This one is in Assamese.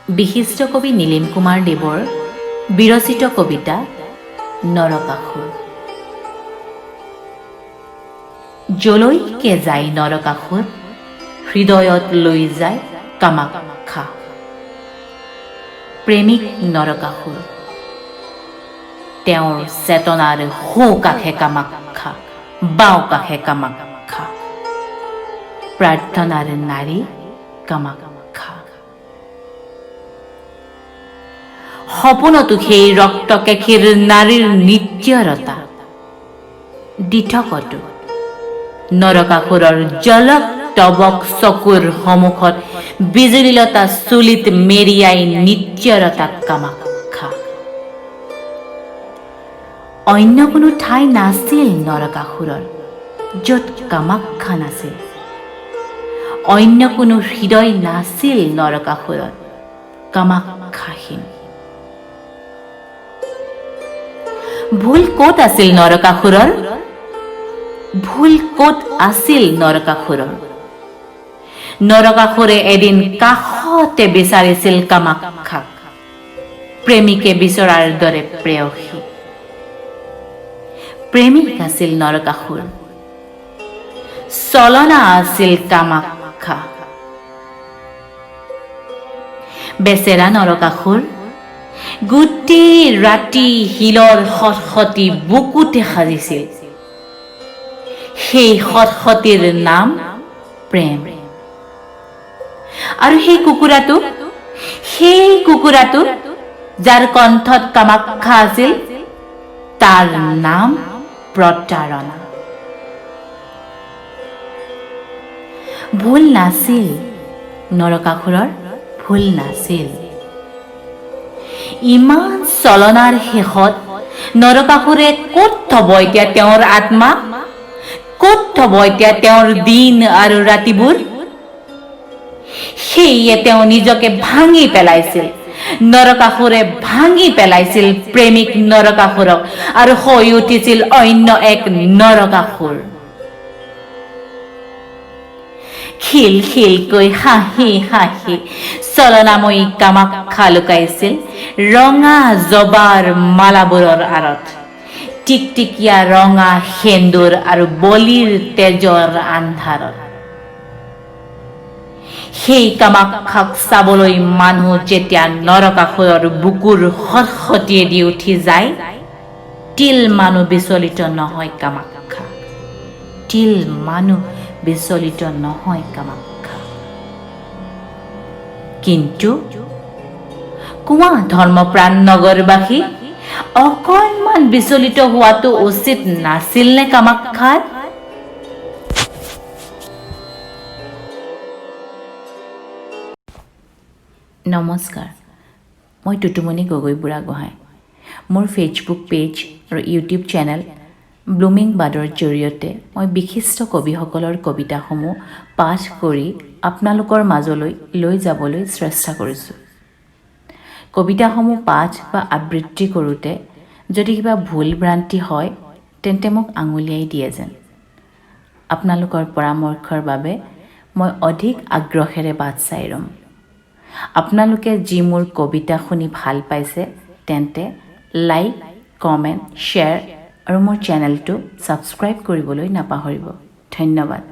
বিশিষ্ট কবি নীলিম কুমাৰ দেৱৰ বিৰচিত কবিতা নৰকাসুৰ। জলৈকে যায় নৰকাসুৰ, হৃদয়ত লৈ যায় কামাখ্যা। প্ৰেমিক নৰকাসুৰ, তেওঁৰ চেতনাৰ সোঁ কাষে কামাখ্যা, বাওঁ কাষে কামাখ্যা। প্ৰাৰ্থনাৰ নাৰী কামাখ্যা। সপোনতো সেই ৰক্তকেশীৰ নাৰীৰ নিত্যৰতা। দিঠকতো নৰকাসুৰৰ জলক তবক চকুৰ সন্মুখত বিজুলীলতা চুলিত মেৰিয়াই নিত্যৰতা কামাখ্যা। অন্য কোনো ঠাই নাছিল নৰকাসুৰৰ য'ত কামাখ্যা নাছিল। অন্য কোনো হৃদয় নাছিল নৰকাসুৰৰ কামাখ্যাহীন। ভুল ক'ত আছিল নৰকাসুৰৰ? ভুল ক'ত আছিল নৰকাসুৰৰ? নৰকাসুৰে এদিন কাষতে বিচাৰিছিল কামাখ্যাক, প্ৰেমিকে বিচৰাৰ দৰে প্ৰেয়সী। প্ৰেমিক আছিল নৰকাসুৰ, চলনা আছিল কামাখ্যা। বেচেৰা নৰকাসুৰ গোটেই ৰাতি শিলৰ সতসতী বুকুতে সাজিছিল। সেই সতসতীৰ নাম প্ৰেম। আৰু সেই কুকুৰাটো যাৰ কণ্ঠত কামাখ্যা আছিল, তাৰ নাম প্ৰতাৰণা। ভুল নাছিল নৰকাসুৰৰ, ভুল নাছিল। ইমান চলনাৰ শেষত নৰকাসুৰে ক'ত থব এতিয়া তেওঁৰ আত্মা? ক'ত থব এতিয়া তেওঁৰ দিন আৰু ৰাতিবোৰ? সেয়ে তেওঁ নিজকে ভাঙি পেলাইছিল। নৰকাসুৰে ভাঙি পেলাইছিল প্ৰেমিক নৰকাসুৰক আৰু হৈ উঠিছিল অন্য এক নৰকাসুৰ। খিল খিলকৈ হাঁহি হাঁহি চলনাময়ী কামাখ্যা লুকাইছিল ৰঙা জবাৰ মালাবোৰৰ আঁৰত, টিকটিকীয়া ৰঙা সেন্দুৰ আৰু বলিৰ তেজৰ আন্ধাৰত। সেই কামাখ্যাক চাবলৈ মানুহ যেতিয়া নৰকাসুৰৰ বুকুৰ সতসতীয়েদি উঠি যায়, তিল মানুহ বিচলিত নহয় কামাখ্যা, তিল মানুহ বিচলিত নহয় কামাখ্যা। কিন্তু কোৱা ধৰ্মপ্ৰাণ নগৰবাসী, অকণমান বিচলিত হোৱাটো উচিত নাছিল নে কামাখ্যাৰ? নমস্কাৰ, মই টুটুমণি গগৈ বুঢ়াগোহাঁই। মোৰ ফেচবুক পেজ আৰু ইউটিউব চেনেল ব্লুমিং বাডৰ জৰিয়তে মই বিশিষ্ট কবিসকলৰ কবিতাসমূহ পাঠ কৰি আপোনালোকৰ মাজলৈ লৈ যাবলৈ চেষ্টা কৰিছোঁ। কবিতাসমূহ পাঠ বা আবৃত্তি কৰোঁতে যদি কিবা ভুল ভ্ৰান্তি হয়, তেন্তে মোক আঙুলিয়াই দিয়ে যেন। আপোনালোকৰ পৰামৰ্শৰ বাবে মই অধিক আগ্ৰহেৰে বাট চাই ৰ'ম। আপোনালোকে যি মোৰ কবিতা শুনি ভাল পাইছে, তেন্তে লাইক, কমেণ্ট, শ্বেয়াৰ আৰু মোৰ চেনেলটো ছাবস্ক্ৰাইব কৰিবলৈ নাপাহৰিব। ধন্যবাদ।